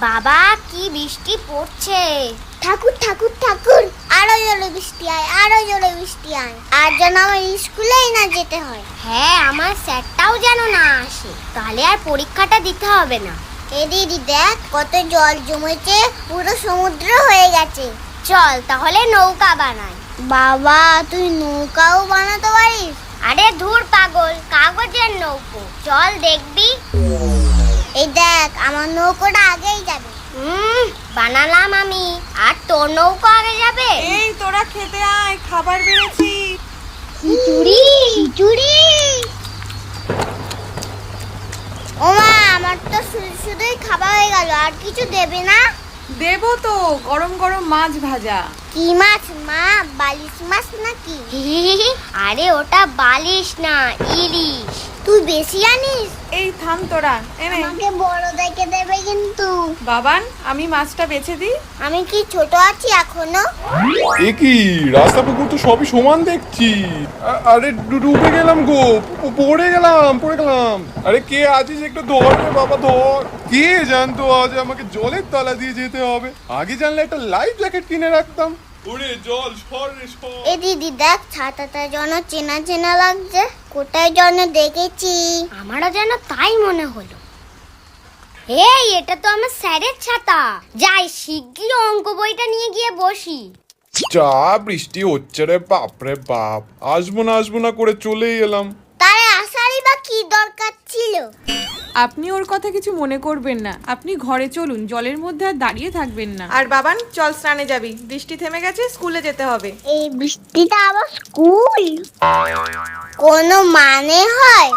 বাবা কি বৃষ্টি পড়ছে। ঠাকুর ঠাকুর ঠাকুর, আরো জোরে বৃষ্টি আয়, আরো জোরে বৃষ্টি আয়, আর যেন আমার স্কুলেই না যেতে হয়। হ্যাঁ, আমার স্যারটাও যেন না আসে, তাহলে আর পরীক্ষাটা দিতে হবে না। এ দিদি দেখ কত জল জমেছে, পুরো সমুদ্র হয়ে গেছে। চল তাহলে নৌকা বানাই। বাবা তুই নৌকাও বানাতে পারিস? আরে ধুর পাগল, কাগজের নৌকো, চল দেখবি। এই দেখ আমার নৌকোটা আগেই যাবে। বানালাম আমি, আর তোর নৌকো আগে যাবে। এই তোরা খেতে আয়, খাবার বেড়েছি। খিচুড়ি খিচুড়ি। ওমা আমার তো শুধুই খাবার হয়ে গেল, আর কিছু দেবে না? দেবো তো, গরম গরম মাছ ভাজা। কি মাছ মা, বালিশ মাছ নাকি? আরে ওটা বালিশ না, ইলিশ। তুই বেশি জানিস। এই থাম তোরা, এনে। আমাকে বড় দেখে দেবে কিন্তু। বাবান, আমি মাছটা বেছে দিই। আমি কি ছোট আছি এখনো? এ কি, রাস্তা পুকুর তো সবই সমান দেখছি। আরে ডুবে গেলাম গো, পড়ে গেলাম। আরে কে আছিস, একটু ধর রে বাবা, ধর। কে জানতো আজ আমাকে জলের তলা দিয়ে যেতে হবে। আগে জানলে একটা লাইফ জ্যাকেট কিনে রাখতাম। ওরে জল সর রে সর। এ দিদি দেখ ছাতাটা যেন চেনা চেনা লাগছে, কোথায় যেন দেখেছি। আমারও যেন তাই মনে হলো। এই এটা তো আমার স্যারের ছাতা। যাই শিগগির অঙ্ক বইটা নিয়ে গিয়ে বসি। যা বৃষ্টি হচ্ছে রে বাপরে বাপ, আসবো না করে চলেই এলাম। তারে আসারই বা কি দরকার ছিল? আপনি ওর কথা কিছু মনে করবেন না, আপনি ঘরে চলুন, জলের মধ্যে আর দাঁড়িয়ে থাকবেন না। আর বাবান চল, স্নানে যাবি, বৃষ্টি থেমে গেছে, স্কুলে যেতে হবে। এই বৃষ্টিটা আবার স্কুল, কোনো মানে হয়?